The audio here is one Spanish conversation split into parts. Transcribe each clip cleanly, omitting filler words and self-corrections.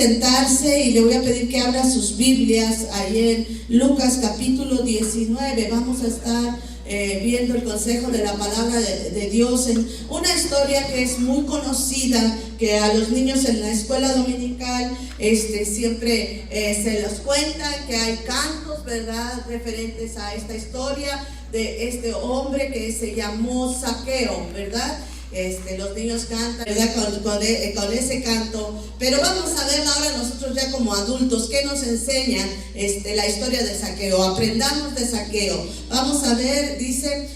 sentarse y le voy a pedir que abra sus Biblias ahí en Lucas capítulo 19. Vamos a estar viendo el consejo de la palabra de Dios en una historia que es muy conocida, que a los niños en la escuela dominical siempre se los cuentan, que hay cantos, ¿verdad?, referentes a esta historia de este hombre que se llamó Zaqueo, ¿verdad? Los niños cantan, ¿verdad?, con ese canto. Pero vamos a ver ahora nosotros ya como adultos qué nos enseña la historia de Zaqueo. Aprendamos de Zaqueo. Vamos a ver, dice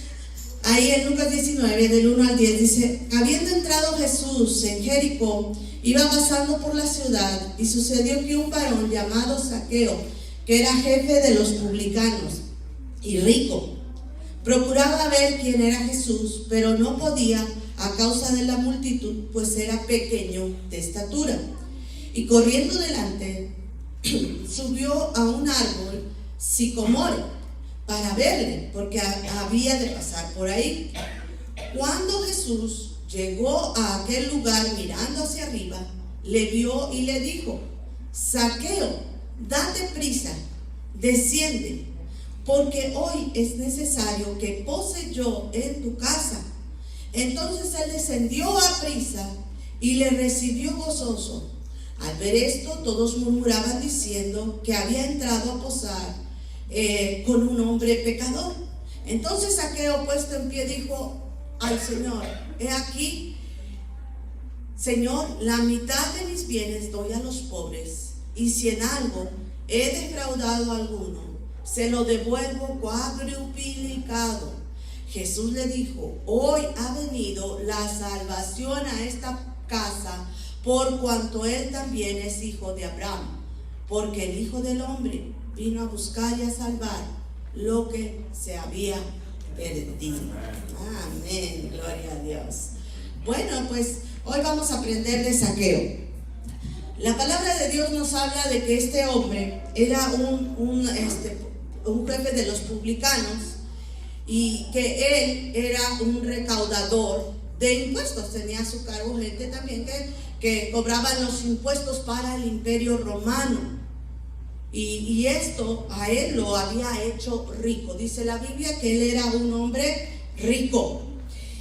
ahí en Lucas 19 del 1 al 10, dice: habiendo entrado Jesús en Jericó, iba pasando por la ciudad, y sucedió que un varón llamado Zaqueo, que era jefe de los publicanos y rico, procuraba ver quién era Jesús, pero no podía a causa de la multitud, pues era pequeño de estatura. Y corriendo delante, subió a un árbol sicomoro para verle, porque había de pasar por ahí. Cuando Jesús llegó a aquel lugar, mirando hacia arriba, le vio y le dijo: Zaqueo, date prisa, desciende, porque hoy es necesario que pose yo en tu casa. Entonces él descendió a prisa y le recibió gozoso. Al ver esto, todos murmuraban diciendo que había entrado a posar con un hombre pecador. Entonces Zaqueo, puesto en pie, dijo al Señor: he aquí, Señor, la mitad de mis bienes doy a los pobres, y si en algo he defraudado a alguno, se lo devuelvo cuadruplicado. Jesús le dijo: hoy ha venido la salvación a esta casa, por cuanto él también es hijo de Abraham, porque el Hijo del Hombre vino a buscar y a salvar lo que se había perdido. Amén, gloria a Dios. Bueno, pues hoy vamos a aprender de Zaqueo. La palabra de Dios nos habla de que este hombre era un jefe de los publicanos, y que él era un recaudador de impuestos. Tenía a su cargo gente también que cobraban los impuestos para el Imperio Romano, y esto a él lo había hecho rico. Dice la Biblia que él era un hombre rico,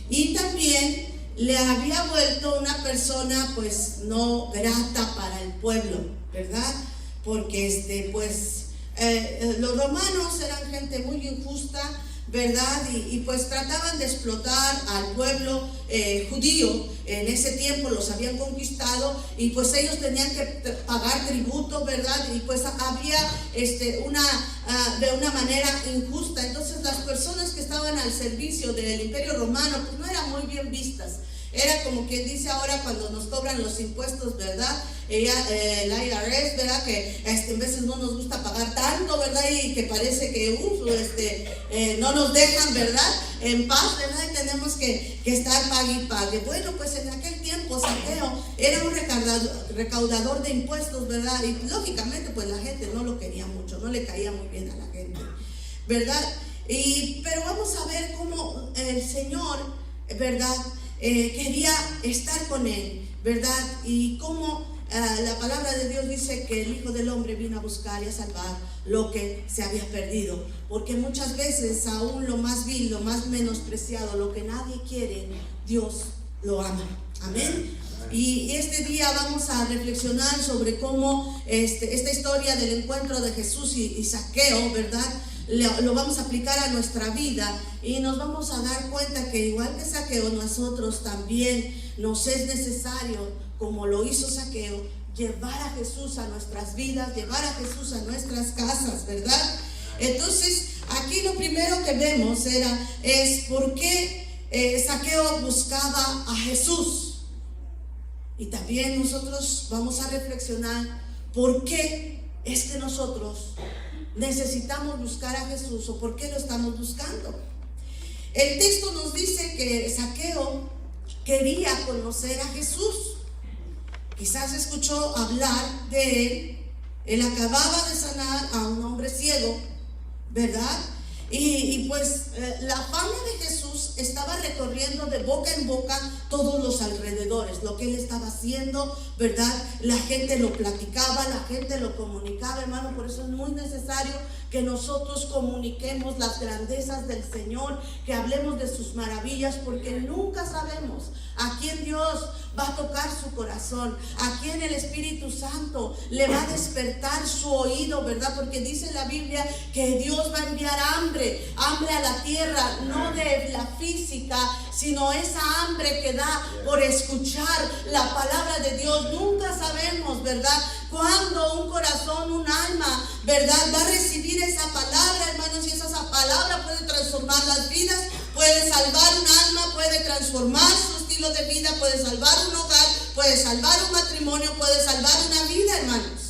y también le había vuelto una persona pues no grata para el pueblo, ¿verdad? Porque los romanos eran gente muy injusta, ¿verdad? Y pues trataban de explotar al pueblo judío. En ese tiempo los habían conquistado, y pues ellos tenían que pagar tributo, ¿verdad? Y pues había de una manera injusta. Entonces las personas que estaban al servicio del Imperio Romano pues no eran muy bien vistas. Era como quien dice ahora cuando nos cobran los impuestos, ¿verdad? El IRS, ¿verdad? Que en veces no nos gusta pagar tanto, ¿verdad? Y que parece que no nos dejan, ¿verdad?, en paz, ¿verdad? Y tenemos que estar pague y pague. Bueno, pues en aquel tiempo Zaqueo era un recaudador de impuestos, ¿verdad? Y lógicamente pues la gente no lo quería mucho, no le caía muy bien a la gente, ¿verdad? Pero vamos a ver cómo el Señor, ¿verdad?, quería estar con él, ¿verdad? Y cómo la palabra de Dios dice que el Hijo del Hombre vino a buscar y a salvar lo que se había perdido. Porque muchas veces aún lo más vil, lo más menospreciado, lo que nadie quiere, Dios lo ama. Amén. Y este día vamos a reflexionar sobre cómo esta historia del encuentro de Jesús y Zaqueo, ¿verdad?, lo vamos a aplicar a nuestra vida, y nos vamos a dar cuenta que igual que Zaqueo, nosotros también nos es necesario, como lo hizo Zaqueo, llevar a Jesús a nuestras vidas, llevar a Jesús a nuestras casas, ¿verdad? Entonces aquí lo primero que vemos es por qué Zaqueo buscaba a Jesús, y también nosotros vamos a reflexionar por qué es que nosotros necesitamos buscar a Jesús, o por qué lo estamos buscando. El texto nos dice que Zaqueo quería conocer a Jesús. Quizás escuchó hablar de él. Él acababa de sanar a un hombre ciego, ¿verdad? Y pues la fama de Jesús estaba recorriendo de boca en boca todos los alrededores, lo que él estaba haciendo, ¿verdad? La gente lo platicaba, la gente lo comunicaba, hermano. Por eso es muy necesario que nosotros comuniquemos las grandezas del Señor, que hablemos de sus maravillas, porque nunca sabemos a quién Dios va a tocar su corazón, a quién el Espíritu Santo le va a despertar su oído, ¿verdad? Porque dice la Biblia que Dios va a enviar hambre a la tierra, no de la física, sino esa hambre que da por escuchar la palabra de Dios. Nunca sabemos, ¿verdad?, cuando un corazón, un alma, ¿verdad?, va a recibir esa palabra, hermanos, y esa palabra puede transformar las vidas, puede salvar un alma, puede transformar su estilo de vida, puede salvar un hogar, puede salvar un matrimonio, puede salvar una vida, hermanos.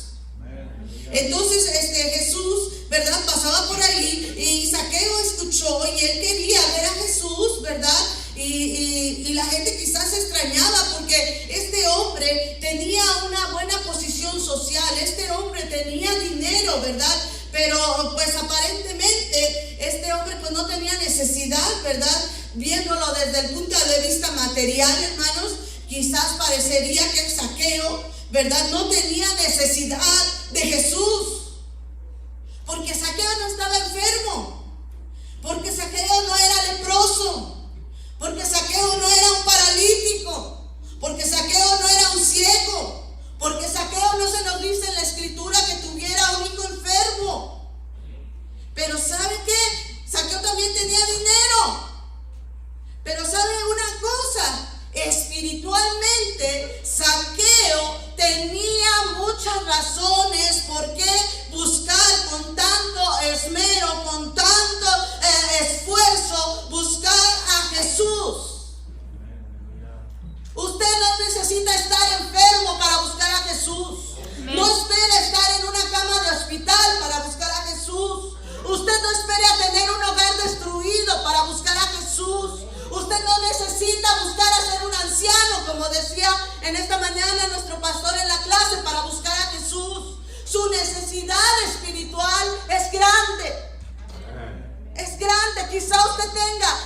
Entonces Jesús, ¿verdad?, pasaba por ahí y Zaqueo escuchó y él quería ver a Jesús, ¿verdad? Y la gente quizás se extrañaba porque este hombre tenía una buena posición social, este hombre tenía dinero, ¿verdad? Pero pues aparentemente este hombre pues no tenía necesidad, ¿verdad? Viéndolo desde el punto de vista material, hermanos, quizás parecería que Zaqueo, ¿verdad?, no tenía necesidad de Jesús, porque Zaqueo no estaba enfermo, porque Zaqueo no era leproso, porque Zaqueo no era un paralítico, porque Zaqueo no era un ciego, porque Zaqueo no se nos dice en la escritura que tuviera un hijo enfermo. Pero ¿sabe qué? Zaqueo también tenía dinero. Pero ¿sabe una cosa? Espiritualmente, Zaqueo tenía muchas razones por qué buscar con tanto esmero, con tanto esfuerzo, buscar a Jesús. Usted no necesita estar enfermo para buscar a Jesús. No espere estar en una cama de hospital para buscar a Jesús. Usted no espere a tener un hogar destruido para buscar a Jesús. Usted no necesita buscar a ser un anciano, como decía en esta mañana nuestro pastor en la clase, para buscar a Jesús. Su necesidad espiritual es grande. Es grande. Quizá usted tenga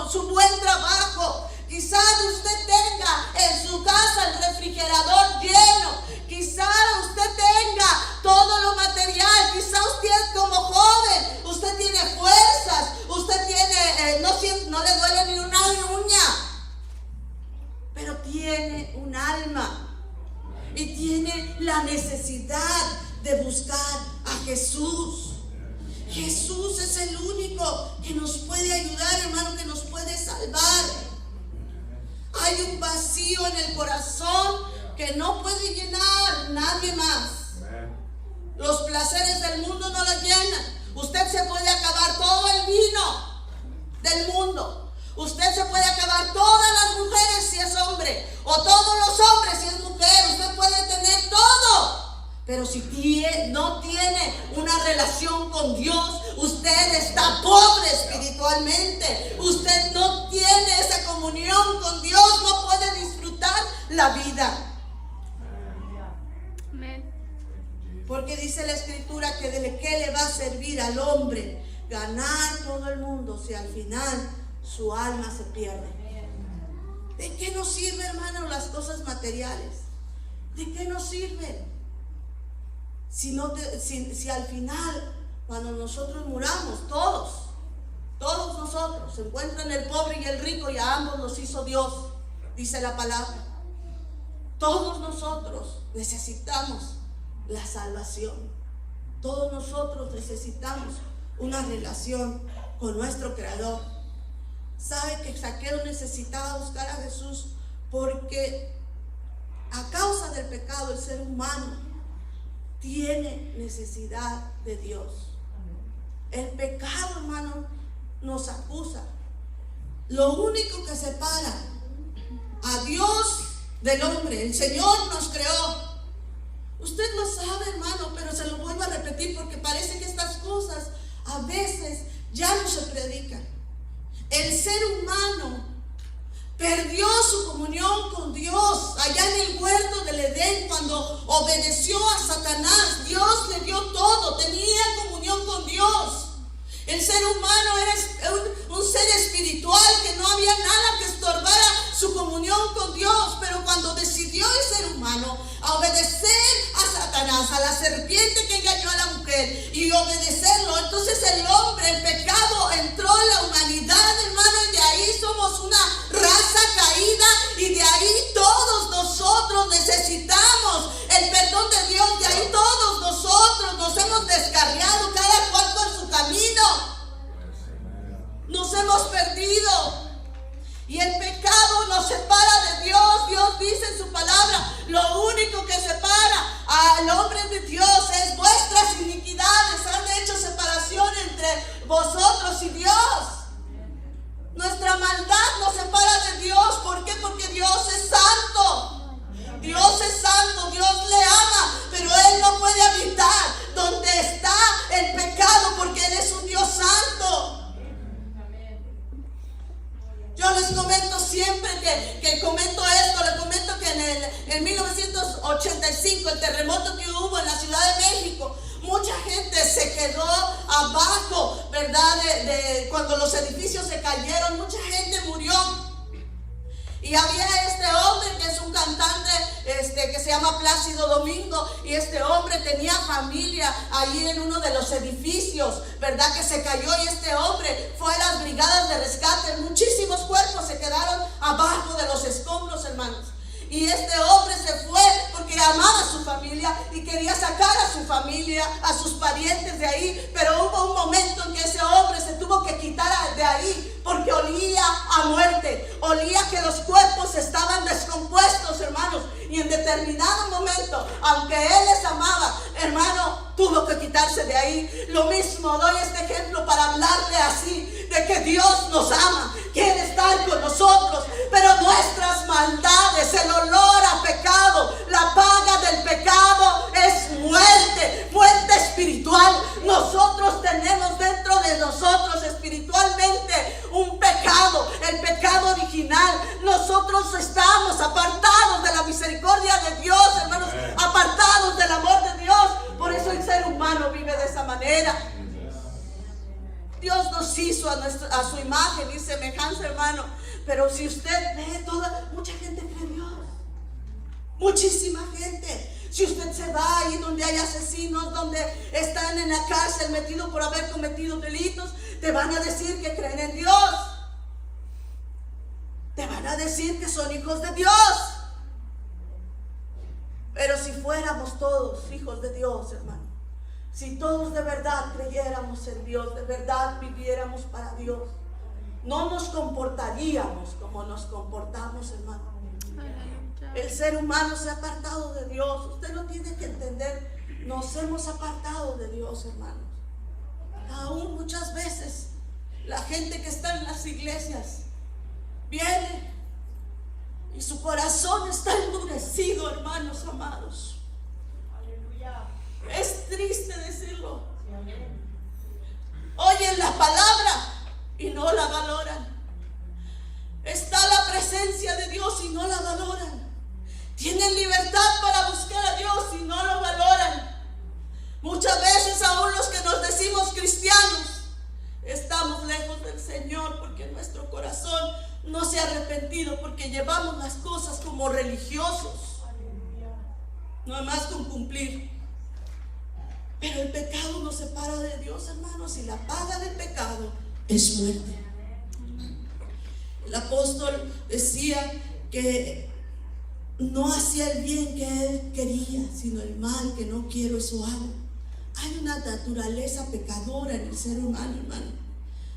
su buen trabajo. Quizá usted tenga en su casa el refrigerador lleno. Quizá usted tenga todo lo material. Quizá usted como joven, usted tiene fuerzas. Usted tiene, no le duele ni una uña. Pero tiene un alma. Y tiene la necesidad de buscar a Jesús. Jesús es el único que nos puede ayudar, hermano, que nos puede salvar. Hay un vacío en el corazón que no puede llenar nadie más. Los placeres del mundo no lo llenan. Usted se puede acabar todo el vino del mundo. Usted se puede acabar todas las mujeres si es hombre, o todos los hombres si es mujer. Usted puede tener todo. Pero si no tiene una relación con Dios, usted está pobre espiritualmente. Usted no tiene esa comunión con Dios, no puede disfrutar la vida. Porque dice la escritura que de qué le va a servir al hombre ganar todo el mundo si al final su alma se pierde. ¿De qué nos sirve, hermano, las cosas materiales? ¿De qué nos sirven? Si al final, cuando nosotros muramos, todos nosotros, se encuentran el pobre y el rico, y a ambos los hizo Dios, dice la palabra. Todos nosotros necesitamos la salvación. Todos nosotros necesitamos una relación con nuestro Creador. ¿Sabe que Zaqueo necesitaba buscar a Jesús? Porque a causa del pecado el ser humano tiene necesidad de Dios. El pecado, hermano, nos acusa. Lo único que separa a Dios del hombre, el Señor nos creó. Usted lo sabe, hermano, pero se lo vuelvo a repetir porque parece que estas cosas a veces ya no se predican. El ser humano perdió su comunión con Dios allá en el huerto del Edén cuando obedeció a Satanás. Dios le dio todo, tenía comunión con Dios. El ser humano era un ser espiritual que no había nada que estorbara su comunión con Dios. Pero cuando decidió el ser humano a obedecer a Satanás, a la serpiente que engañó a la mujer, y obedecerlo, entonces el hombre, el pecado entró en la humanidad, hermano, y de ahí somos una raza caída, y de ahí todos nosotros necesitamos el perdón de Dios. De ahí todos nosotros nos hemos descarriado, cada cual por su camino. Nos hemos perdido. Y el pecado nos separa de Dios. Dios dice en su palabra: lo único que separa al hombre de Dios es vuestras iniquidades. Han hecho separación entre vosotros y Dios. Nuestra maldad nos separa de Dios. ¿Por qué? Porque Dios es santo. Dios es santo, Dios le ama, pero Él no puede habitar donde está el pecado, porque Él es un Dios santo. Yo les comento siempre que comento esto, les comento que en 1985, el terremoto que hubo en la Ciudad de México, mucha gente se quedó abajo, ¿verdad? Cuando los edificios se cayeron, mucha gente murió. Y había este hombre que es un cantante que se llama Plácido Domingo, y este hombre tenía familia ahí en uno de los edificios, ¿verdad? Que se cayó, y este hombre fue a las brigadas de rescate. Muchísimos cuerpos se quedaron abajo de los escombros, hermanos. Y este hombre se fue porque amaba a su familia y quería sacar a su familia, a sus parientes de ahí. Pero hubo un momento en que ese hombre se tuvo que quitar de ahí porque olía a muerte, olía que los cuerpos estaban descompuestos, hermanos. Y en determinado momento, aunque él les amaba, hermano, tuvo que quitarse de ahí. Lo mismo, doy este ejemplo para hablarle así, de que Dios nos ama, quiere estar con nosotros, pero nuestras maldades, el olor a pecado, la paga del pecado es muerte, muerte espiritual. Nosotros tenemos dentro de nosotros espiritualmente un pecado, el pecado original. Nosotros estamos apartados de la misericordia de Dios, hermanos, apartados del amor de Dios. Por eso el ser humano vive de esa manera. Dios nos hizo a su imagen y semejanza, hermano. Pero si usted ve mucha gente cree en Dios. Muchísima gente. Si usted se va ahí donde hay asesinos, donde están en la cárcel metidos por haber cometido delitos, te van a decir que creen en Dios. Te van a decir que son hijos de Dios. Pero si fuéramos todos hijos de Dios, hermano, si todos de verdad creyéramos en Dios, de verdad viviéramos para Dios, no nos comportaríamos como nos comportamos, hermano. El ser humano se ha apartado de Dios. Usted lo tiene que entender. Nos hemos apartado de Dios, hermanos. Aún muchas veces la gente que está en las iglesias viene y su corazón está endurecido, hermanos amados. Es triste decirlo. Oyen la palabra y no la valoran. Está la presencia de Dios y no la valoran. Tienen libertad para buscar a Dios y no lo valoran. Muchas veces aún los que nos decimos cristianos estamos lejos del Señor porque nuestro corazón no se ha arrepentido, porque llevamos las cosas como religiosos, no más con cumplir. Pero el pecado nos separa de Dios, hermanos, y la paga del pecado es muerte. El apóstol decía que no hacía el bien que él quería, sino el mal que no quiero, eso hago. Hay una naturaleza pecadora en el ser humano, hermano.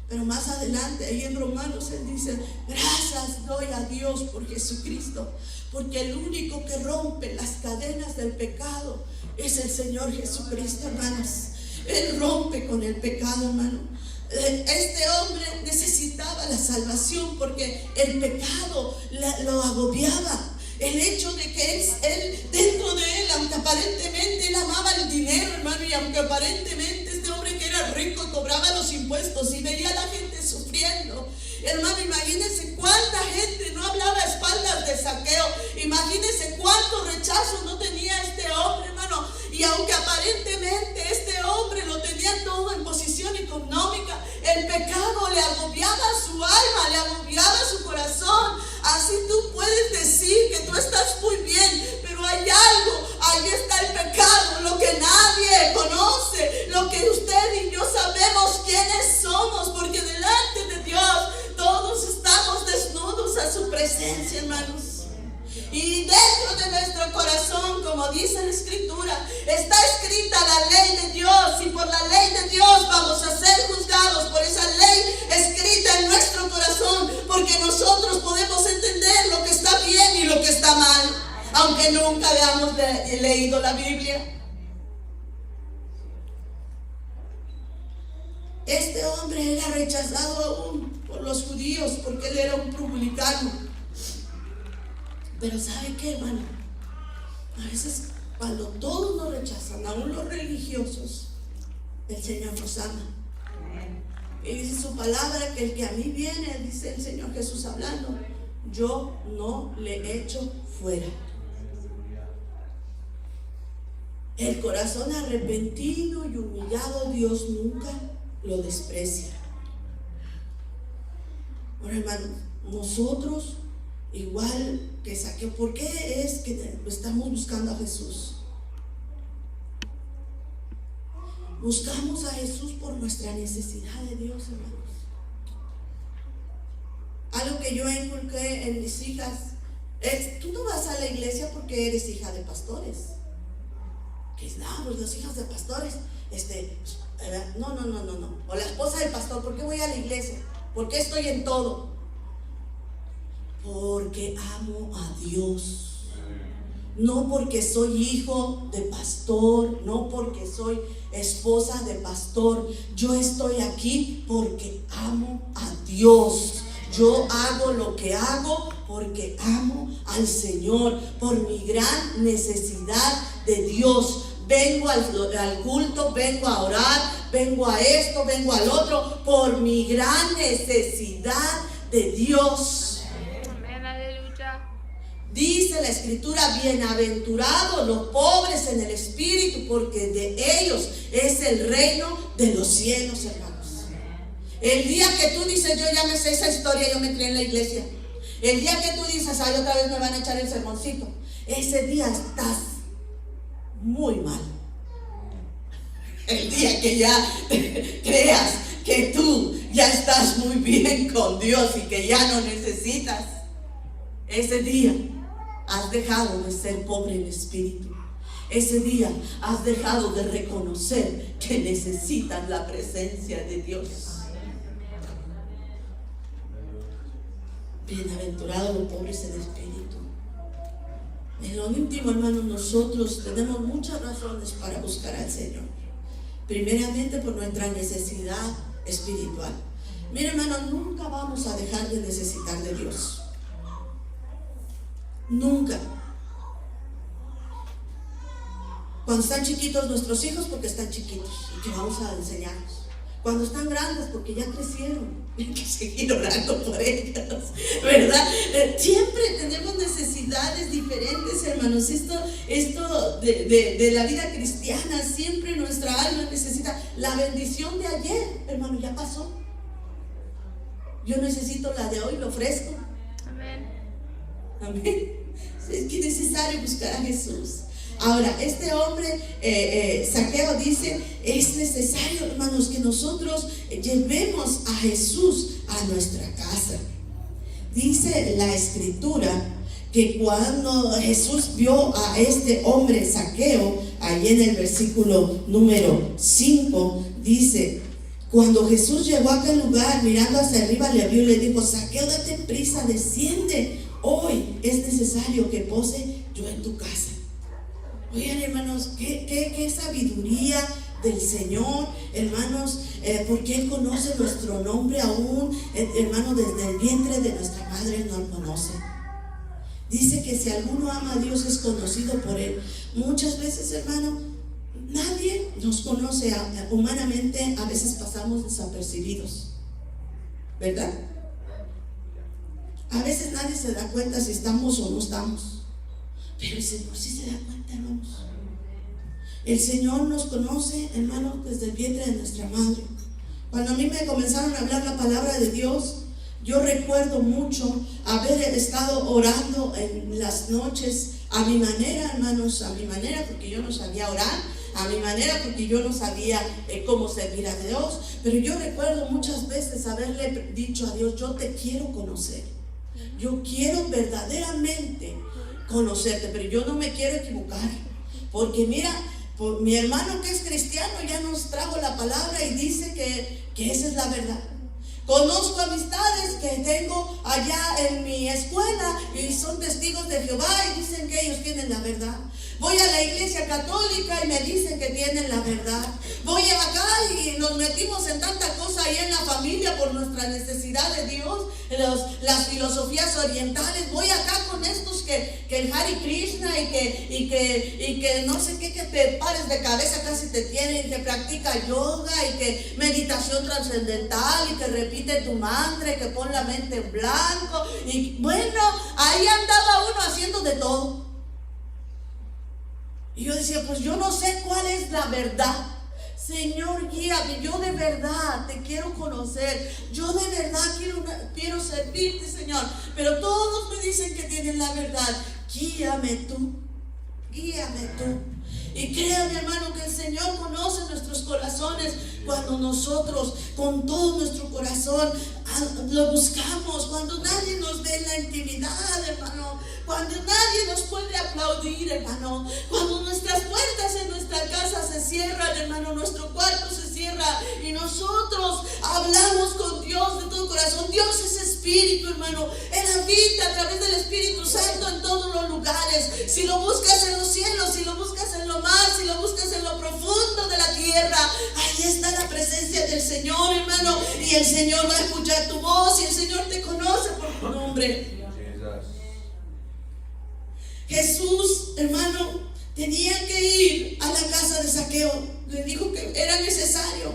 Pero más adelante, ahí en Romanos, él dice: gracias doy a Dios por Jesucristo, porque el único que rompe las cadenas del pecado es el Señor Jesucristo, hermanos. Él rompe con el pecado, hermano. Este hombre necesitaba la salvación porque el pecado lo agobiaba. El hecho de que él dentro de él, aunque aparentemente él amaba el dinero, hermano, y aunque aparentemente este hombre que era rico cobraba los impuestos y veía a la gente sufriendo, hermano, imagínense cuánta gente no hablaba a espaldas de Zaqueo. Imagínense cuánto rechazo no tenía este hombre, hermano. Y aunque aparentemente este hombre lo tenía todo en posición económica, alma, le agobiaba su corazón. Así tú puedes decir que tú estás muy bien, pero hay algo, ahí está el pecado, lo que nadie conoce, lo que usted y yo sabemos quiénes somos, porque delante de Dios todos estamos desnudos a su presencia, hermanos. Y dentro de nuestro corazón, como dice la Escritura, está escrita la ley de Dios, y por la ley de Dios vamos a ser juzgados por esa ley escrita en nuestro corazón, porque nosotros podemos entender lo que está bien y lo que está mal, aunque nunca hayamos leído la Biblia. Este hombre era rechazado aún por los judíos porque él era un publicano. Pero ¿sabe qué, hermano? A veces cuando todos nos rechazan, aún los religiosos, el Señor nos ama. Y dice su palabra que el que a mí viene, dice el Señor Jesús hablando, yo no le echo fuera. El corazón arrepentido y humillado, Dios nunca lo desprecia. Bueno, hermano, nosotros igual que Zaqueo, ¿por qué es que estamos buscando a Jesús? Buscamos a Jesús por nuestra necesidad de Dios, hermanos. Algo que yo inculqué en mis hijas es: tú no vas a la iglesia porque eres hija de pastores. Que es, no, pues las hijas de pastores, no. O la esposa del pastor, ¿por qué voy a la iglesia? ¿Por qué estoy en todo? Porque amo a Dios. No porque soy hijo de pastor, no porque soy esposa de pastor. Yo estoy aquí porque amo a Dios. Yo hago lo que hago porque amo al Señor, por mi gran necesidad de Dios. Vengo al culto, vengo a orar, vengo a esto, vengo al otro, por mi gran necesidad de Dios. Dice la Escritura: bienaventurados los pobres en el espíritu, porque de ellos es el reino de los cielos, hermanos. El día que tú dices: yo ya me sé esa historia, yo me crié en la iglesia. El día que tú dices: ay, otra vez me van a echar el sermoncito, ese día estás muy mal. El día que ya creas que tú ya estás muy bien con Dios y que ya no necesitas, ese día has dejado de ser pobre en espíritu. Ese día has dejado de reconocer que necesitas la presencia de Dios. Bienaventurados los pobres en espíritu. En lo íntimo, hermanos, nosotros tenemos muchas razones para buscar al Señor. Primeramente por nuestra necesidad espiritual. Mira, hermanos, nunca vamos a dejar de necesitar de Dios. Nunca. Cuando están chiquitos nuestros hijos, porque están chiquitos y que vamos a enseñarlos. Cuando están grandes, porque ya crecieron, hay que seguir orando por ellos, ¿verdad? Siempre tenemos necesidades diferentes, hermanos. Esto de la vida cristiana, siempre nuestra alma necesita la bendición de ayer, hermano, ya pasó. Yo necesito la de hoy, lo ofrezco. Amén. Amén. Es que es necesario buscar a Jesús. Ahora, este hombre, Zaqueo, dice: es necesario, hermanos, que nosotros llevemos a Jesús a nuestra casa. Dice la Escritura que cuando Jesús vio a este hombre Zaqueo, ahí en el versículo número 5, dice: cuando Jesús llegó a aquel lugar, mirando hacia arriba, le vio y le dijo: Zaqueo, date prisa, desciende, hoy es necesario que pose yo en tu casa. Oigan, hermanos, qué sabiduría del Señor, hermanos, porque Él conoce nuestro nombre aún, hermano, desde el vientre de nuestra madre nos conoce. Dice que si alguno ama a Dios es conocido por Él. Muchas veces, hermano, nadie nos conoce humanamente, a veces pasamos desapercibidos, ¿verdad? A veces nadie se da cuenta si estamos o no estamos. Pero el Señor sí se da cuenta, hermanos. El Señor nos conoce, hermanos, desde el vientre de nuestra madre. Cuando a mí me comenzaron a hablar la palabra de Dios, Yo recuerdo mucho haber estado orando en las noches a mi manera, hermanos, a mi manera, porque yo no sabía orar, a mi manera, porque yo no sabía cómo servir a Dios. Pero yo recuerdo muchas veces haberle dicho a Dios: yo te quiero conocer, yo quiero verdaderamente conocerte, pero yo no me quiero equivocar, porque mira, mi hermano que es cristiano ya nos trajo la palabra y dice que esa es la verdad. Conozco amistades que tengo allá en mi escuela y son testigos de Jehová y dicen que ellos tienen la verdad. Voy a la iglesia católica y me dicen que tienen la verdad. Voy acá y nos metimos en tanta cosa ahí en la familia por nuestra necesidad de Dios, las filosofías orientales. Voy acá con estos que el Hare Krishna y que no sé qué, que te pares de cabeza casi te tienen, que practica yoga y que meditación trascendental y que repite tu mantra y que pon la mente en blanco. Y bueno, ahí andaba uno haciendo de todo. Y yo decía: pues yo no sé cuál es la verdad. Señor, guíame, yo de verdad te quiero conocer, yo de verdad quiero servirte, Señor. Pero todos me dicen que tienen la verdad. Guíame tú, guíame tú. Y créame, hermano, que el Señor conoce nuestros corazones cuando nosotros con todo nuestro corazón lo buscamos, cuando nadie nos ve en la intimidad, hermano, cuando nadie nos puede aplaudir, hermano, cuando nuestras puertas en nuestra casa se cierran, hermano, nuestro cuarto se cierra y nosotros hablamos con Dios de todo corazón. Dios es espíritu, hermano. Él habita a través del Espíritu Santo en todos los lugares. Si lo buscas en los cielos, si lo buscas en lo mar, si lo buscas en lo profundo de la tierra, ahí está la presencia del Señor, hermano, y el Señor va a escuchar tu voz y el Señor te conoce por tu nombre. Jesús, hermano, tenía que ir a la casa de Zaqueo. Le dijo que era necesario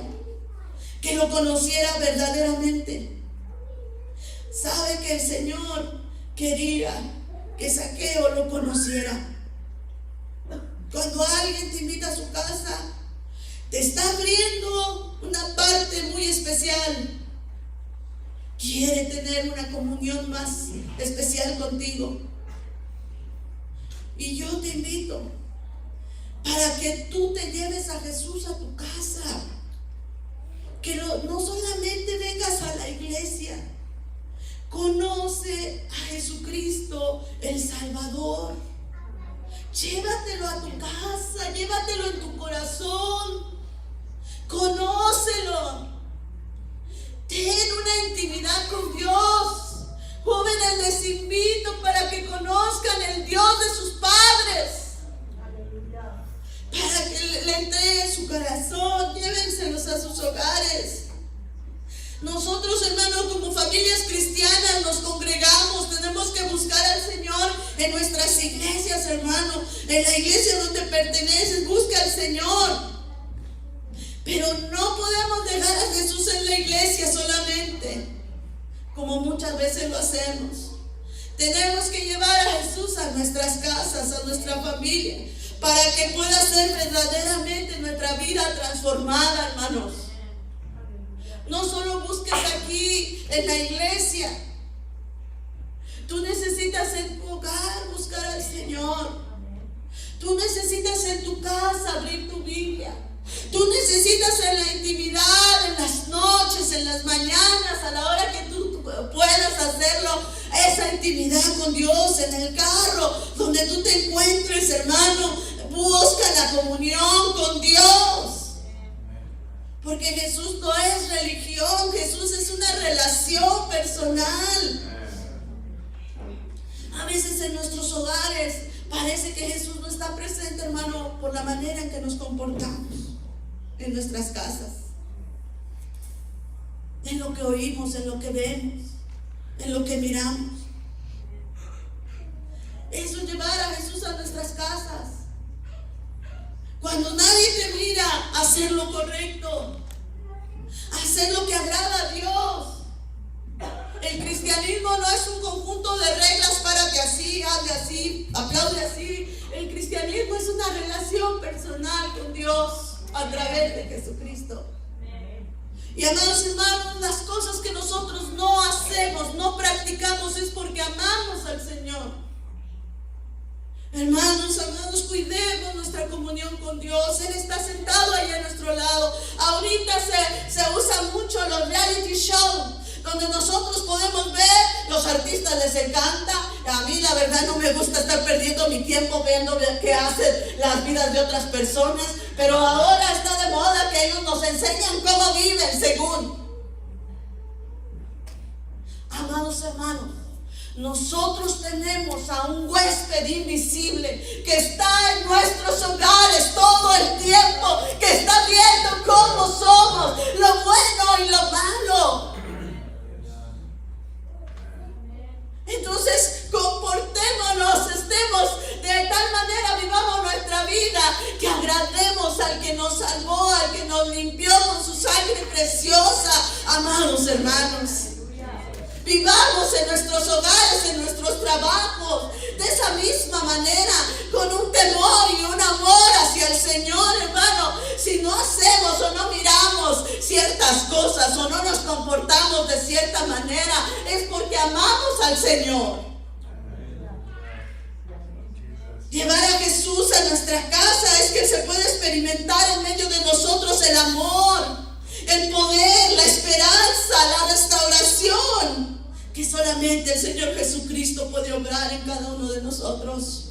que lo conociera verdaderamente. Sabe que el Señor quería que Zaqueo lo conociera. Cuando alguien te invita a su casa, te está abriendo una parte muy especial. Quiere tener una comunión más especial contigo. Y yo te invito para que tú te lleves a Jesús a tu casa. Que no solamente vengas a la iglesia. Conoce a Jesucristo, el Salvador. Llévatelo a tu casa, llévatelo en tu corazón. Conócelo. Ten una intimidad con Dios. Jóvenes, les invito para que conozcan el Dios de sus padres. Para que le entreguen su corazón, llévenselos a sus hogares. Nosotros, hermanos, como familias cristianas nos congregamos, tenemos que buscar al Señor en nuestras iglesias, hermano. En la iglesia donde perteneces, busca al Señor. Pero no podemos dejar a Jesús en la iglesia solamente, como muchas veces lo hacemos. Tenemos que llevar a Jesús a nuestras casas, a nuestra familia, para que pueda ser verdaderamente nuestra vida transformada, hermanos. No solo busques aquí en la iglesia. Tú necesitas en tu hogar buscar al Señor. Tú necesitas en tu casa abrir tu Biblia. Tú necesitas en la intimidad, en las noches, en las mañanas, a la hora que tú puedas hacerlo, esa intimidad con Dios, en el carro, donde tú te encuentres, hermano, busca la comunión con Dios. Porque Jesús no es religión, Jesús es una relación personal. A veces en nuestros hogares parece que Jesús no está presente, hermano, por la manera en que nos comportamos en nuestras casas, en lo que oímos, en lo que vemos, en lo que miramos. Eso, llevar a Jesús a nuestras casas. Cuando nadie te mira, hacer lo correcto, hacer lo que agrada a Dios. El cristianismo no es un conjunto de reglas para que así, hable así, aplaude así. El cristianismo es una relación personal con Dios a través de Jesucristo. Y amados hermanos, las cosas que nosotros no hacemos, no practicamos, es porque amamos al Señor. Hermanos, amados, cuidemos nuestra comunión con Dios. Él está sentado ahí a nuestro lado. Ahorita se usa mucho los reality shows, donde nosotros podemos ver, los artistas les encanta. A mí la verdad no me gusta estar perdiendo mi tiempo viendo qué hacen las vidas de otras personas, pero ahora está de moda que ellos nos enseñan cómo viven según. Amados hermanos, nosotros tenemos a un huésped invisible que está en nuestros hogares todo el tiempo, que está viendo cómo somos, lo bueno y lo malo. Entonces, comportémonos, estemos de tal manera, vivamos nuestra vida, que agrademos al que nos salvó, al que nos limpió con su sangre preciosa. Amados hermanos, vivamos en nuestros hogares, en nuestros trabajos, de esa misma manera, con un temor y un amor hacia el Señor, hermano. Si no hacemos o no miramos ciertas cosas o no nos comportamos de cierta manera, es porque amamos al Señor. Llevar a Jesús a nuestra casa es que se puede experimentar en medio de nosotros el amor, el poder, la esperanza, la restauración que solamente el Señor Jesucristo puede obrar en cada uno de nosotros.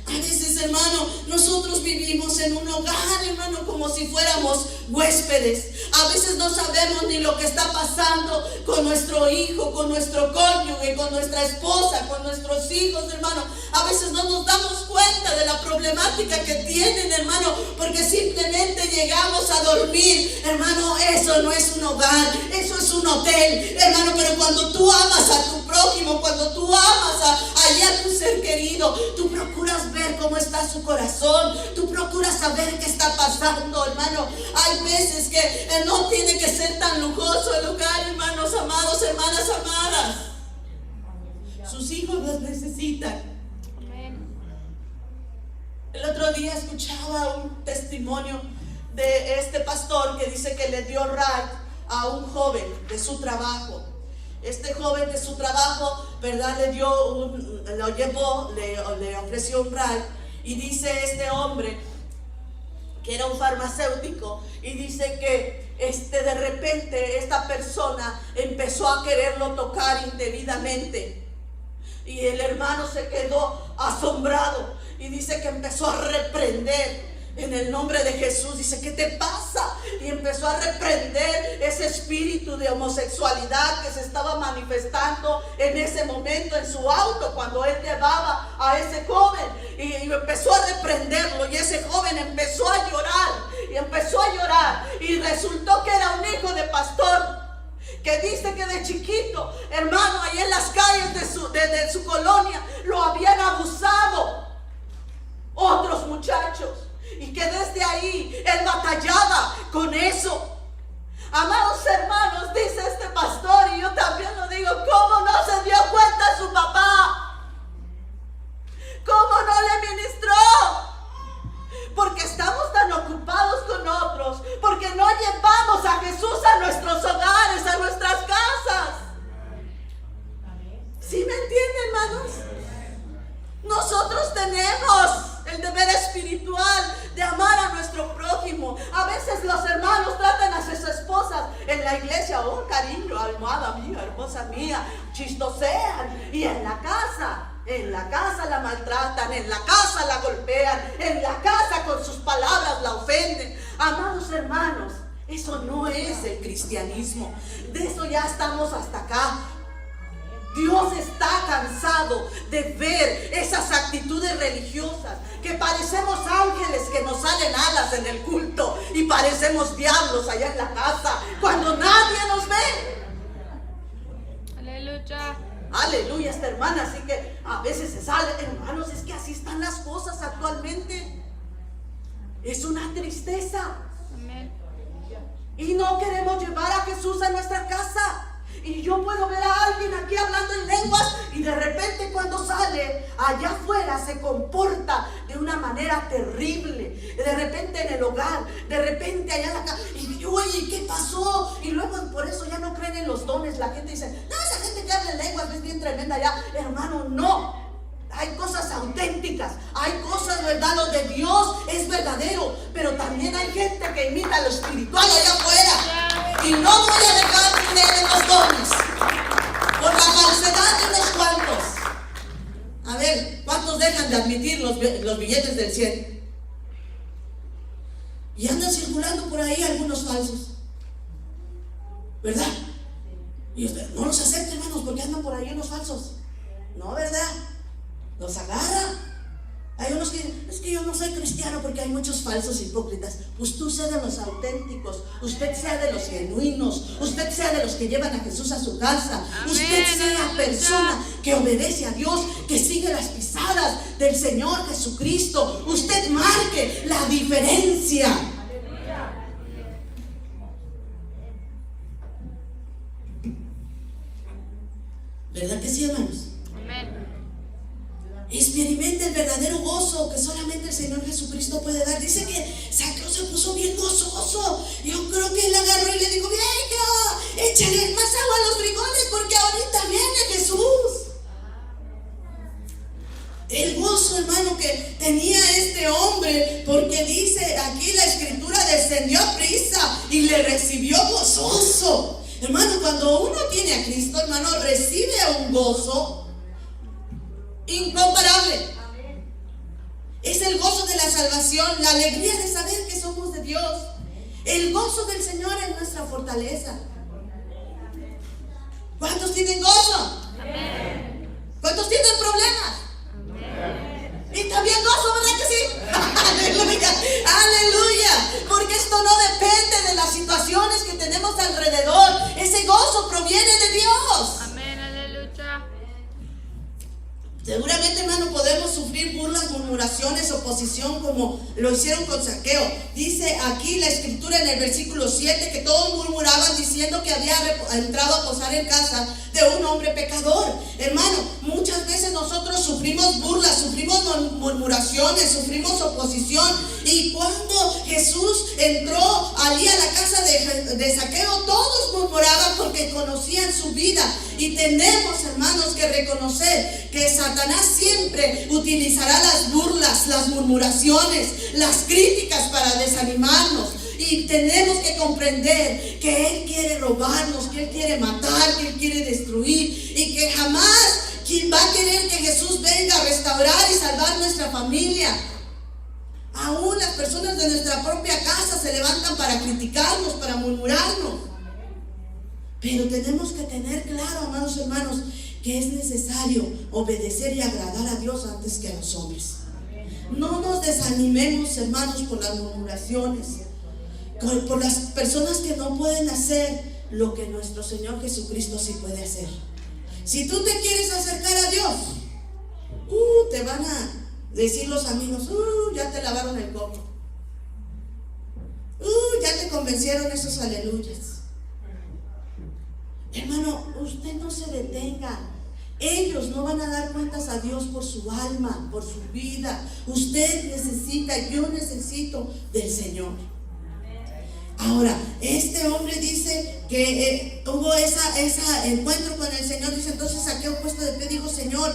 A veces, hermano, nosotros vivimos en un hogar, hermano, como si fuéramos huéspedes. A veces no sabemos ni lo que está pasando con nuestro hijo, con nuestro cónyuge, con nuestra esposa, con nuestros hijos, hermano. A veces no nos damos cuenta de la problemática que tienen, hermano, porque simplemente llegamos a dormir. Hermano, eso no es un hogar, eso es un hotel, hermano. Pero cuando tú amas a tu prójimo, cuando tú amas a tu ser querido, tú procuras ver cómo está su corazón, tú procuras saber qué está pasando, hermano. Hay veces que no tiene que ser tan lujoso el lugar, hermanos amados, hermanas amadas. Sus hijos los necesitan. El otro día escuchaba un testimonio de este pastor que dice que le dio ride a un joven de su trabajo. Este joven de su trabajo, ¿verdad? Lo llevó, le ofreció un ride. Y dice este hombre, que era un farmacéutico, y dice que de repente esta persona empezó a quererlo tocar indebidamente. Y el hermano se quedó asombrado y dice que empezó a reprender en el nombre de Jesús. Dice, ¿qué te pasa? Y empezó a reprender ese espíritu de homosexualidad que se estaba manifestando en ese momento en su auto cuando él llevaba a ese joven. Y empezó a reprenderlo, y ese joven empezó a llorar. Y empezó a llorar. Y resultó que era un hijo de pastor, que dice que de chiquito, hermano, ahí en las calles de su colonia lo habían abusado otros muchachos, y que desde ahí él batallaba con eso. Amados hermanos, dice este pastor, y yo también lo digo, ¿cómo no se dio cuenta su papá? ¿Cómo no le ministró? Porque estamos tan ocupados con otros, porque no llevamos a Jesús a nuestros hogares, a nuestras casas. ¿Sí me entienden, hermanos? Nosotros tenemos el deber espiritual de amar a nuestro prójimo. A veces los hermanos tratan a sus esposas en la iglesia, oh cariño, almohada mía, hermosa mía, chistosean, y en la casa la maltratan, en la casa la golpean, en la casa con sus palabras la ofenden. Amados hermanos, eso no es el cristianismo. De eso ya estamos hasta acá. Dios está cansado de ver esas actitudes religiosas, que parecemos ángeles que nos salen alas en el culto y parecemos diablos allá en la casa cuando nadie nos ve. Aleluya. Aleluya, esta hermana, así que a veces se sale, hermanos, es que así están las cosas actualmente. Es una tristeza. Amén. Y no queremos llevar a Jesús a nuestra casa. Y yo puedo ver a alguien aquí hablando en lenguas, y de repente cuando sale allá afuera se comporta de una manera terrible. De repente en el hogar, de repente allá en la casa, y oye, ¿qué pasó? Y luego por eso ya no creen en los dones. La gente dice, no, esa gente que habla en lenguas es bien tremenda ya. Hermano, no. Hay cosas auténticas, hay cosas, ¿verdad? Lo de Dios es verdadero, pero también hay gente que imita lo espiritual allá afuera. Y no voy a dejar de creer en los dones por la falsedad de unos cuantos. A ver, ¿cuántos dejan de admitir los billetes del 100? Y andan circulando por ahí algunos falsos, ¿verdad? Y usted no los acepta, hermanos, porque andan por ahí unos falsos. No, ¿verdad? Los agarra. Hay unos que dicen, es que yo no soy cristiano porque hay muchos falsos hipócritas. Pues tú sea de los auténticos, usted sea de los genuinos, usted sea de los que llevan a Jesús a su casa. Amén. Usted sea persona que obedece a Dios, que sigue las pisadas del Señor Jesucristo. Usted marque la diferencia. ¿Verdad que sí, hermanos? Amén. Experimenta el verdadero gozo que solamente el Señor Jesucristo puede dar. Dice que Zaqueo se puso bien gozoso. Yo creo que él agarró y le dijo, venga, échale más agua a los frijoles porque ahorita viene Jesús. El gozo, hermano, que tenía este hombre, porque dice aquí la escritura, descendió a prisa y le recibió gozoso. Hermano, cuando uno tiene a Cristo, hermano, recibe un gozo incomparable. Es el gozo de la salvación, la alegría de saber que somos de Dios. El gozo del Señor es nuestra fortaleza. ¿Cuántos tienen gozo? Amén. ¿Cuántos tienen problemas? Amén. Y también gozo, ¿verdad que sí? Aleluya, aleluya. Porque esto no depende de las situaciones que tenemos alrededor. Ese gozo proviene de Dios. Amén, aleluya. Seguramente, hermano, podemos sufrir burlas, murmuraciones, oposición, como lo hicieron con Zaqueo. Dice aquí la escritura en el versículo 7 que todos murmuraban diciendo que había entrado a posar en casa de un hombre pecador. Hermano, muchas veces nosotros sufrimos burlas, sufrimos murmuraciones, sufrimos oposición. Y cuando Jesús entró allí a la casa de Zaqueo, todos murmuraban porque conocían su vida. Y tenemos, hermanos, que reconocer que Satanás siempre utilizará las burlas, las murmuraciones, las críticas para desanimarnos. Y tenemos que comprender que Él quiere robarnos, que Él quiere matar, que Él quiere destruir. Y que jamás quien va a querer que Jesús venga a restaurar y salvar nuestra familia. Aún las personas de nuestra propia casa se levantan para criticarnos, para murmurarnos. Pero tenemos que tener claro, amados hermanos, que es necesario obedecer y agradar a Dios antes que a los hombres. No nos desanimemos, hermanos, por las murmuraciones, por las personas que no pueden hacer lo que nuestro Señor Jesucristo sí puede hacer. Si tú te quieres acercar a Dios, te van a decir los amigos, ya te lavaron el coco, ya te convencieron esos aleluyas. Hermano, usted no se detenga. Ellos no van a dar cuentas a Dios por su alma, por su vida. Usted necesita, yo necesito del Señor. Ahora, este hombre dice que tuvo ese encuentro con el Señor. Dice, entonces Zaqueo, puesto de pie, dijo, Señor,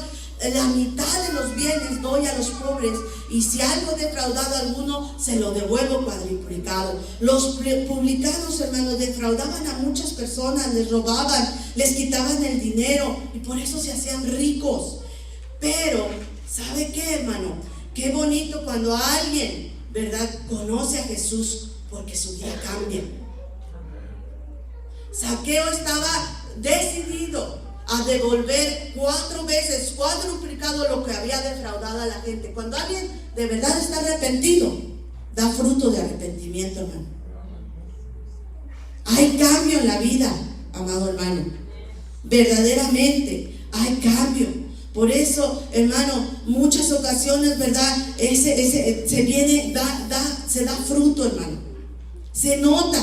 la mitad de los bienes doy a los pobres, y si algo he defraudado a alguno, se lo devuelvo cuadruplicado. Los publicanos, hermanos, defraudaban a muchas personas, les robaban, les quitaban el dinero, y por eso se hacían ricos. Pero, ¿sabe qué, hermano? Qué bonito cuando alguien, ¿verdad?, conoce a Jesús, porque su vida cambia. Zaqueo estaba decidido a devolver 4 veces, cuadruplicado lo que había defraudado a la gente. Cuando alguien de verdad está arrepentido, da fruto de arrepentimiento, hermano. Hay cambio en la vida, amado hermano. Verdaderamente hay cambio. Por eso, hermano, muchas ocasiones, ¿verdad? Se da fruto, hermano. Se nota.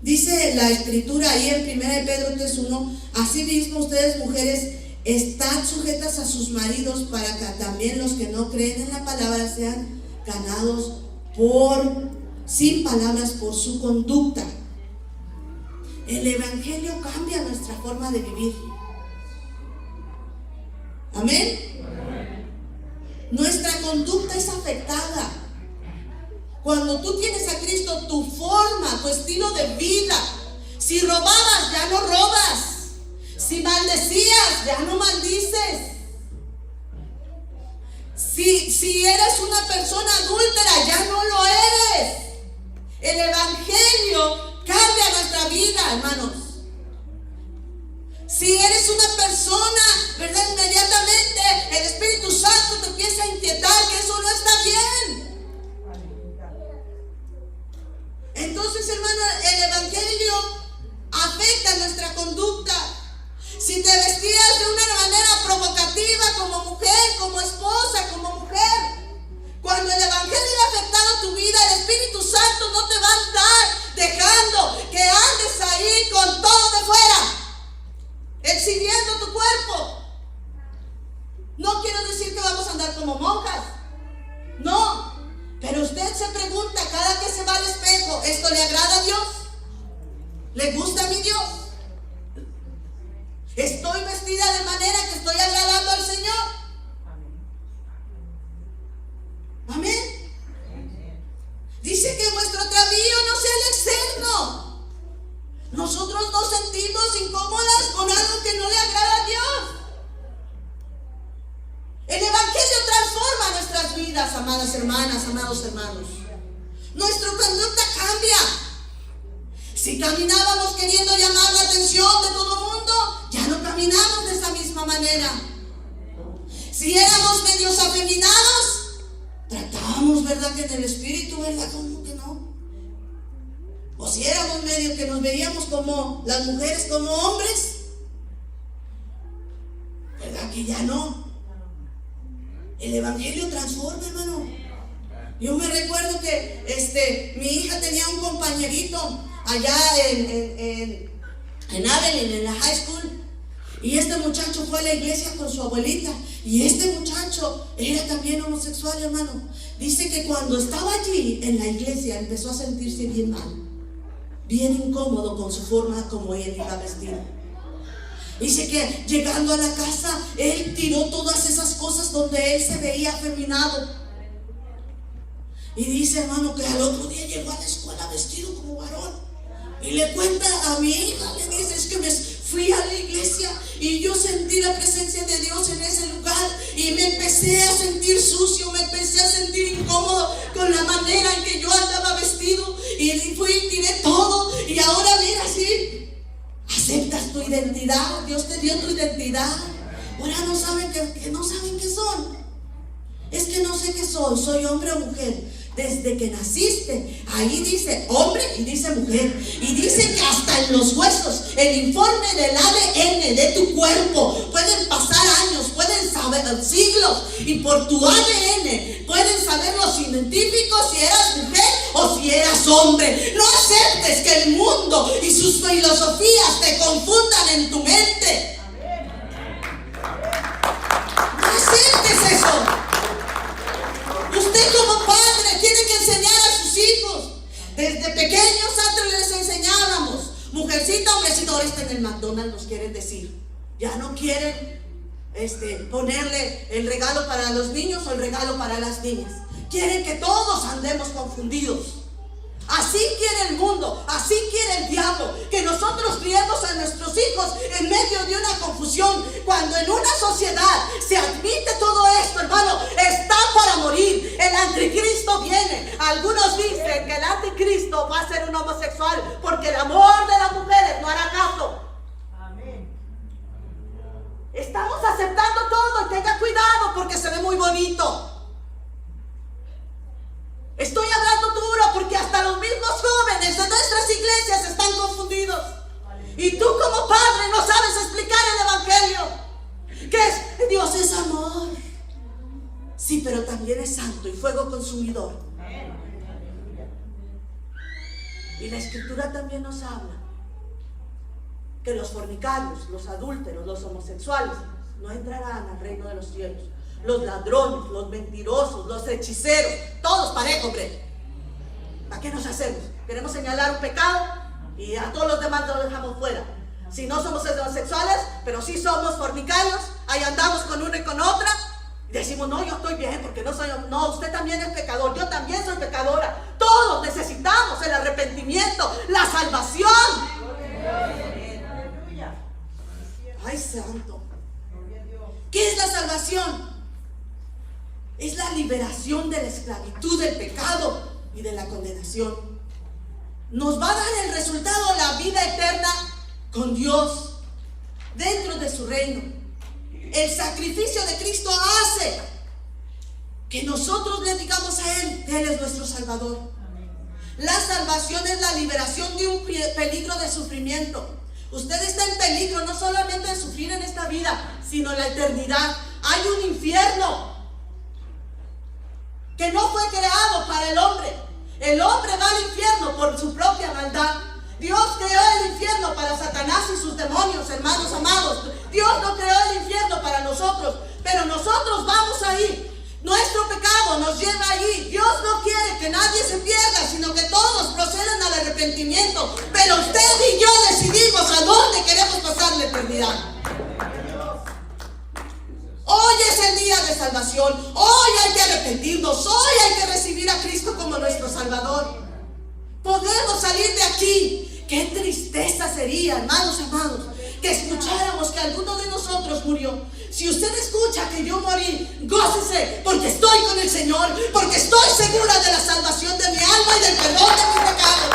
Dice la escritura ahí en 1 Pedro 3:1, asimismo ustedes, mujeres, están sujetas a sus maridos, para que también los que no creen en la palabra sean ganados por sin palabras, por su conducta. El Evangelio cambia nuestra forma de vivir. Amén. Nuestra conducta es afectada. Cuando tú tienes a Cristo, tu forma, tu estilo de vida. Si robabas, ya no robas. Si maldecías, ya no maldices. Si eres una persona adúltera, ya no lo eres. El Evangelio cambia nuestra vida, hermanos. Si eres una persona, ¿verdad? Inmediatamente el Espíritu Santo te empieza a inquietar que eso no está bien. Entonces, hermano, el Evangelio afecta nuestra conducta. Si te vestías de una manera provocativa como mujer, como esposa, como mujer, cuando el Evangelio ha afectado tu vida, el Espíritu Santo no te va a estar dejando que andes ahí con todo de fuera, exhibiendo tu cuerpo. No quiero decir que vamos a andar como monjas, no, pero usted se pregunta cada que se va al espejo, ¿esto le agrada a Dios? ¿Le gusta a mi Dios? ¿Estoy vestida de manera que estoy agradando al Señor? Amén. Dice que vuestro atavío no sea el externo. Nosotros nos sentimos incómodas con algo que no le agrada a Dios. El Evangelio transforma nuestras vidas, amadas hermanas, amados hermanos. Nuestra conducta cambia. Si caminábamos queriendo llamar la atención de todo el mundo, ya no caminamos de esa misma manera. Si éramos medios afeminados, tratábamos, ¿verdad? Que en el espíritu, ¿verdad? Como que no. O si éramos medios que nos veíamos como las mujeres, como hombres, ¿verdad? Que ya no. El Evangelio transforma, hermano. Yo me recuerdo que mi hija tenía un compañerito allá en Abilene, en la high school, y este muchacho fue a la iglesia con su abuelita, y este muchacho era también homosexual, hermano. Dice que cuando estaba allí en la iglesia empezó a sentirse bien mal, bien incómodo con su forma como él iba vestido. Dice que llegando a la casa, él tiró todas esas cosas donde él se veía afeminado. Y dice, hermano, que al otro día llegó a la escuela vestido como varón. Y le cuenta a mi hija, le dice, es que me fui a la iglesia y yo sentí la presencia de Dios en ese lugar y me empecé a sentir sucio, me empecé a sentir incómodo con la manera en que yo andaba vestido, y fui y tiré todo, y ahora mira así, aceptas tu identidad, Dios te dio tu identidad. Ahora no saben que no saben qué son. Es que no sé qué soy hombre o mujer. Desde que naciste, ahí dice hombre y dice mujer, y dice que hasta en los huesos, el informe del ADN de tu cuerpo, pueden pasar años, pueden saber siglos, y por tu ADN pueden saber los científicos si eras mujer o si eras hombre. No aceptes que el mundo y sus filosofías te confundan en tu mente. No aceptes eso. Usted como padre tiene que enseñar a sus hijos. Desde pequeños antes les enseñábamos, mujercita, hombrecito. Ahora está en el McDonald's, nos quieren decir. Ya no quieren ponerle el regalo para los niños o el regalo para las niñas. Quieren que todos andemos confundidos. Así quiere el mundo, así quiere el diablo, que nosotros criemos a nuestros hijos en medio de una confusión. Cuando en una sociedad se admite todo esto, hermano, está para morir. El anticristo viene. Algunos dicen que el anticristo va a ser un homosexual porque el amor de las mujeres no hará caso. Amén. Estamos aceptando todo, y tenga cuidado porque se ve muy bonito. Estoy hablando duro porque hasta los mismos jóvenes de nuestras iglesias están confundidos. Y tú como padre no sabes explicar el Evangelio. ¿Qué es? Dios es amor. Sí, pero también es santo y fuego consumidor. Y la Escritura también nos habla que los fornicarios, los adúlteros, los homosexuales no entrarán al reino de los cielos. Los ladrones, los mentirosos, los hechiceros, todos parejos, hombre. ¿Para qué nos hacemos? Queremos señalar un pecado y a todos los demás los dejamos fuera. Si no somos heterosexuales, pero sí somos fornicarios, ahí andamos con una y con otra, y decimos, no, yo estoy bien, porque no, usted también es pecador, yo también soy pecadora. Todos necesitamos el arrepentimiento, la salvación. Ay, santo. ¿Qué es la salvación? Es la liberación de la esclavitud del pecado y de la condenación. Nos va a dar el resultado, la vida eterna con Dios, dentro de su reino. El sacrificio de Cristo hace que nosotros le digamos a Él que Él es nuestro Salvador. La salvación es la liberación de un peligro de sufrimiento. Usted está en peligro no solamente de sufrir en esta vida, sino en la eternidad. Hay un infierno que no fue creado para el hombre. El hombre va al infierno por su propia maldad. Dios creó el infierno para Satanás y sus demonios, hermanos amados. Dios no creó el infierno para nosotros, pero nosotros vamos ahí. Nuestro pecado nos lleva allí. Dios no quiere que nadie se pierda, sino que todos procedan al arrepentimiento. Pero usted y yo decidimos a dónde queremos pasar la eternidad. Hoy es el día de salvación. Hoy hay que arrepentirnos. Hoy hay que recibir a Cristo como nuestro Salvador. Podemos salir de aquí. Qué tristeza sería, hermanos amados, que escucháramos que alguno de nosotros murió. Si usted escucha que yo morí, gócese, porque estoy con el Señor, porque estoy segura de la salvación de mi alma y del perdón de mis pecados.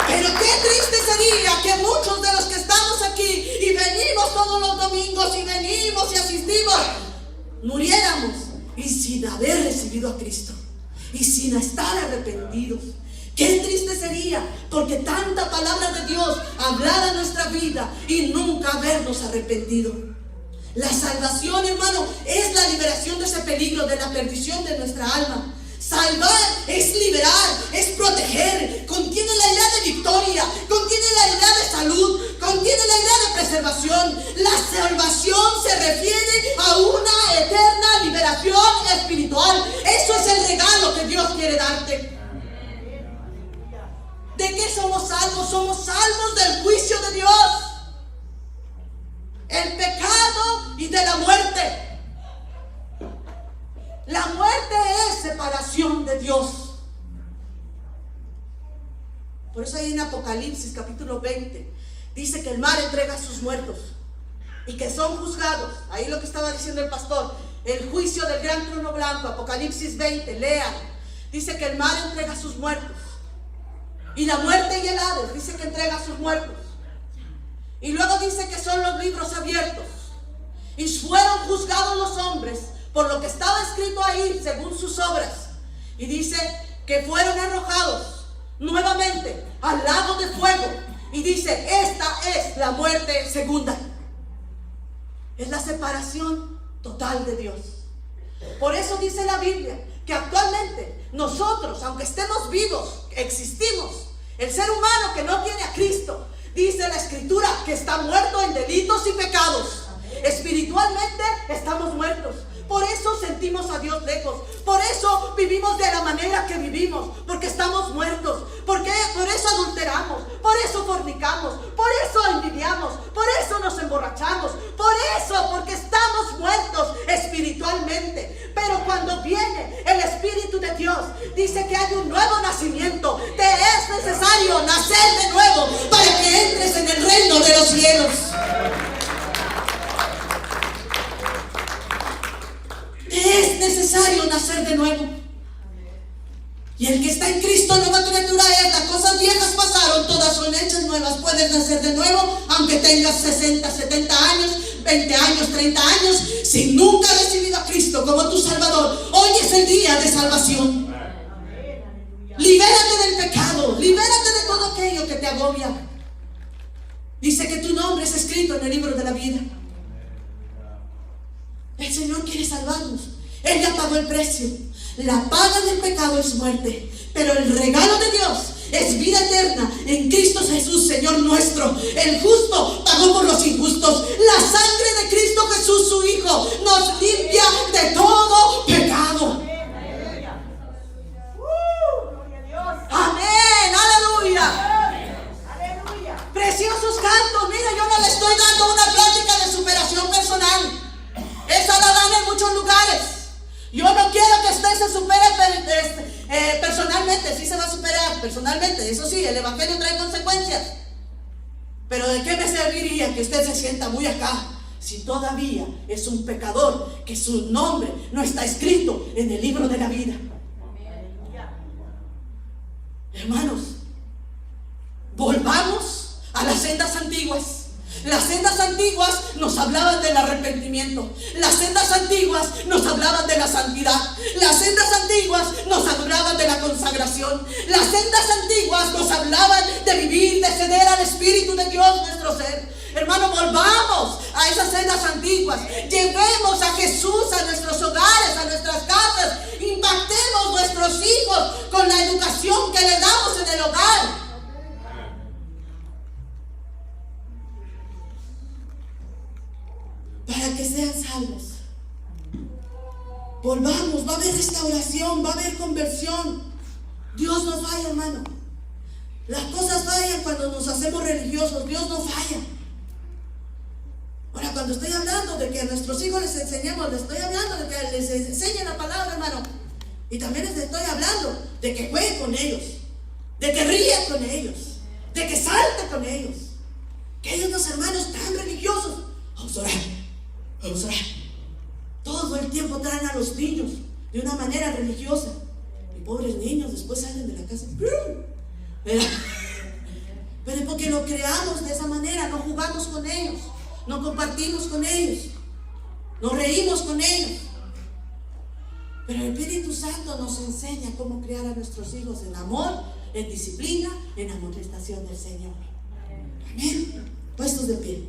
Pero qué triste sería que muchos de los que estamos aquí y venimos todos los domingos y venimos y asistimos, muriéramos y sin haber recibido a Cristo y sin estar arrepentidos. Qué triste sería, porque tanta palabra de Dios hablara en nuestra vida y nunca habernos arrepentido. La salvación, hermano, es la liberación de ese peligro, de la perdición de nuestra alma. Salvar es liberar, es proteger, contiene la idea de victoria, contiene la idea de salud, contiene la idea de preservación. La salvación se refiere a una eterna liberación espiritual. Eso es el regalo que Dios quiere darte. ¿De qué somos salvos? Somos salvos del juicio de Dios, el pecado y de la muerte. La muerte es separación de Dios. Por eso ahí en Apocalipsis capítulo 20 dice que el mar entrega a sus muertos y que son juzgados. Ahí lo que estaba diciendo el pastor, el juicio del gran trono blanco, Apocalipsis 20, lean. Dice que el mar entrega a sus muertos. Y la muerte y el Hades dice que entrega a sus muertos. Y luego dice que son los libros abiertos. Y fueron juzgados los hombres por lo que estaba escrito ahí según sus obras. Y dice que fueron arrojados nuevamente al lago de fuego. Y dice, esta es la muerte segunda. Es la separación total de Dios. Por eso dice la Biblia que actualmente nosotros, aunque estemos vivos, existimos. El ser humano que no tiene a Cristo, dice la Escritura, que está muerto en delitos y pecados. Espiritualmente estamos muertos. Por eso sentimos a Dios lejos. Por eso vivimos de la manera que vivimos, porque estamos muertos. Por eso adulteramos, por eso fornicamos, por eso envidiamos, por eso nos emborrachamos, porque estamos muertos espiritualmente. Pero cuando viene el Espíritu de Dios, dice que hay un nuevo nacimiento. Te es necesario nacer de nuevo para que entres en el reino de los cielos. Es necesario nacer de nuevo. Y el que está en Cristo, nueva criatura es. Las cosas viejas pasaron, todas son hechas nuevas. Puedes nacer de nuevo, aunque tengas 60, 70 años, 20 años, 30 años. Si nunca has recibido a Cristo como tu Salvador, hoy es el día de salvación. Libérate del pecado, libérate de todo aquello que te agobia. Dice que tu nombre es escrito en el libro de la vida. El Señor quiere salvarnos. Él ya pagó el precio. La paga del pecado es muerte, pero el regalo de Dios es vida eterna en Cristo Jesús, Señor nuestro. El justo pagó por los injustos. La sangre de Cristo Jesús, su Hijo, nos limpia de todo pecado. personalmente. Eso sí, el evangelio trae consecuencias. Pero ¿de qué me serviría que usted se sienta muy acá si todavía es un pecador que su nombre no está escrito en el libro de la vida? Hermanos, volvamos a las sendas antiguas. Las sendas antiguas nos hablaban del arrepentimiento. Las sendas antiguas nos hablaban de la santidad. Las sendas antiguas nos hablaban de la consagración. Las sendas antiguas nos hablaban de vivir, de ceder al Espíritu de Dios nuestro ser. Hermano, volvamos a esas sendas antiguas. Llevemos a Jesús a nuestros hogares, a nuestras casas. Impactemos nuestros hijos con la educación que le damos en el hogar. Para que sean salvos. Volvamos, va a haber restauración, va a haber conversión. Dios no falla, hermano. Las cosas fallan cuando nos hacemos religiosos. Dios no falla. Ahora, cuando estoy hablando de que a nuestros hijos les enseñemos, les estoy hablando de que les enseñen la palabra, hermano. Y también les estoy hablando de que jueguen con ellos, de que rían con ellos, de que salten con ellos. Que hay unos hermanos tan religiosos. Vamos a orar. Vamos a orar. Todo el tiempo traen a los niños de una manera religiosa. Y pobres niños después salen de la casa. Pero es porque lo creamos de esa manera. No jugamos con ellos, no compartimos con ellos, no reímos con ellos. Pero el Espíritu Santo nos enseña cómo criar a nuestros hijos en amor, en disciplina, en amonestación del Señor. Amén. Puestos de pie.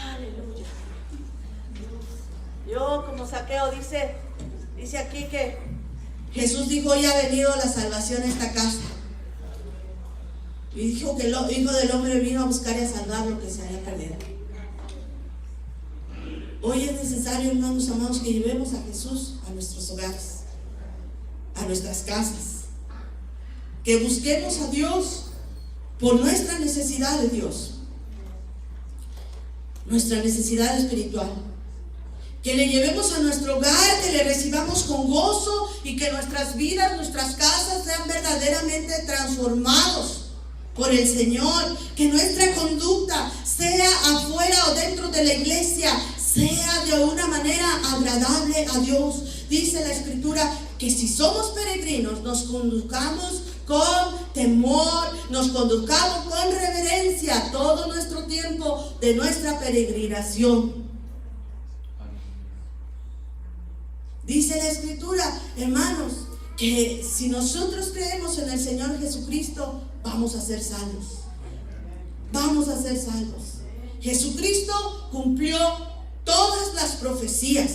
Aleluya. Yo, como Saqueo, dice aquí que Jesús dijo: hoy ha venido la salvación a esta casa. Y dijo que el Hijo del Hombre vino a buscar y a salvar lo que se había perdido. Hoy es necesario, hermanos amados, que llevemos a Jesús a nuestros hogares, a nuestras casas. Que busquemos a Dios por nuestra necesidad de Dios, nuestra necesidad espiritual. Que le llevemos a nuestro hogar, que le recibamos con gozo y que nuestras vidas, nuestras casas sean verdaderamente transformados por el Señor. Que nuestra conducta, sea afuera o dentro de la iglesia, sea de una manera agradable a Dios. Dice la Escritura que si somos peregrinos, nos conduzcamos con temor, nos conduzcamos con reverencia todo nuestro tiempo de nuestra peregrinación. Dice la Escritura, hermanos, que si nosotros creemos en el Señor Jesucristo, vamos a ser salvos. Vamos a ser salvos. Jesucristo cumplió todas las profecías.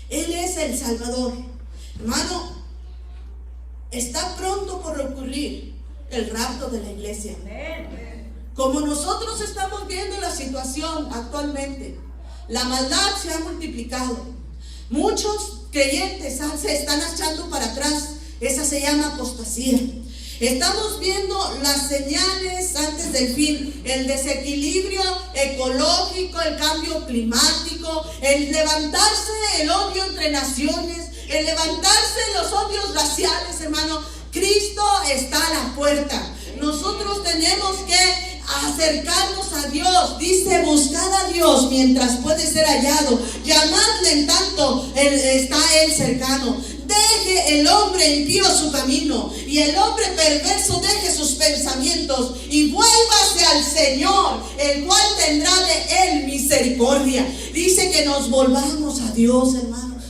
Él es el Salvador. Hermano, está pronto por ocurrir el rapto de la iglesia. Como nosotros estamos viendo la situación actualmente, la maldad se ha multiplicado. Muchos creyentes se están echando para atrás. Esa se llama apostasía. Estamos viendo las señales antes del fin, el desequilibrio ecológico, el cambio climático, el levantarse el odio entre naciones, el levantarse los odios raciales, hermano. Cristo está a la puerta. Nosotros tenemos que acercarnos a Dios. Dice: buscad a Dios mientras puede ser hallado, llamadle en tanto está Él cercano. Deje el hombre impío su camino y el hombre perverso deje sus pensamientos y vuélvase al Señor, el cual tendrá de Él misericordia. Dice que nos volvamos a Dios, hermanos.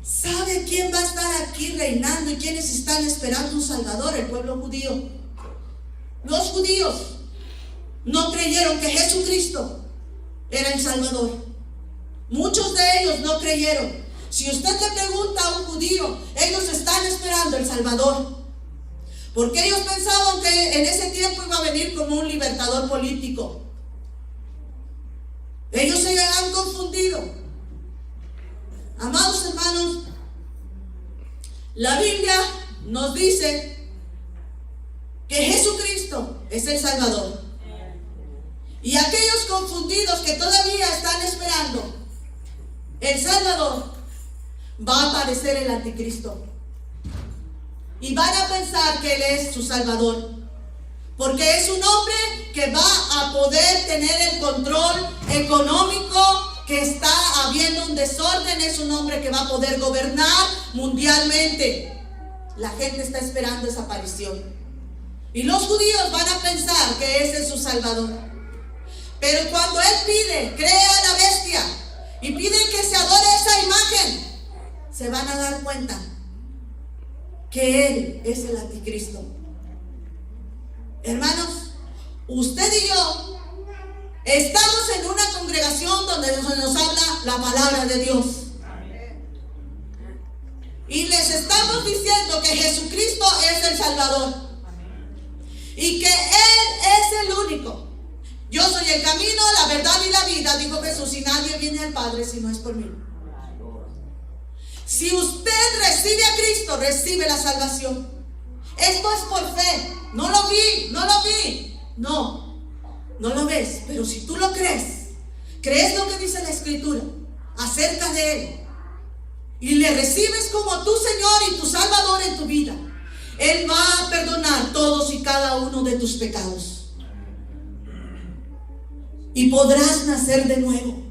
¿Sabe quién va a estar aquí reinando y quiénes están esperando un Salvador? El pueblo judío. Los judíos no creyeron que Jesucristo era el Salvador. Muchos de ellos no creyeron. Si usted le pregunta a un judío, ellos están esperando el Salvador, porque ellos pensaban que en ese tiempo iba a venir como un libertador político. Ellos se han confundido. Amados hermanos, la Biblia nos dice que Jesucristo es el Salvador. Y aquellos confundidos que todavía están esperando el Salvador, va a aparecer el anticristo. Y van a pensar que Él es su Salvador, porque es un hombre que va a poder tener el control económico, que está habiendo un desorden, es un hombre que va a poder gobernar mundialmente. La gente está esperando esa aparición. Y los judíos van a pensar que ese es su Salvador. Pero cuando Él pide, crea a la bestia y pide que se adore esa imagen, se van a dar cuenta que Él es el anticristo. Hermanos, usted y yo estamos en una congregación donde nos habla la palabra de Dios. Y les estamos diciendo que Jesucristo es el Salvador. Y que Él es el único. Yo soy el camino, la verdad y la vida, dijo Jesús, y nadie viene al Padre si no es por mí. Si usted recibe a Cristo, recibe la salvación. Esto es por fe. No lo vi. No lo ves, pero si tú lo crees, crees lo que dice la Escritura acerca de Él, y le recibes como tu Señor y tu Salvador en tu vida, Él va a perdonar todos y cada uno de tus pecados. Y podrás nacer de nuevo.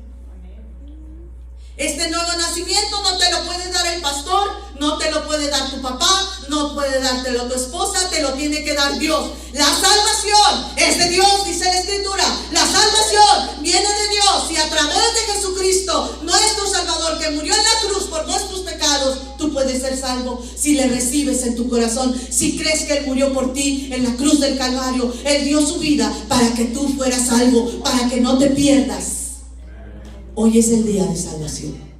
Este nuevo nacimiento no te lo puede dar el pastor, no te lo puede dar tu papá, no puede dártelo tu esposa, te lo tiene que dar Dios. La salvación es de Dios, dice la Escritura. La salvación viene de Dios, y a través de Jesucristo, nuestro Salvador, que murió en la cruz por nuestros pecados, tú puedes ser salvo si le recibes en tu corazón. Si crees que Él murió por ti en la cruz del Calvario, Él dio su vida para que tú fueras salvo, para que no te pierdas. Hoy es el día de salvación.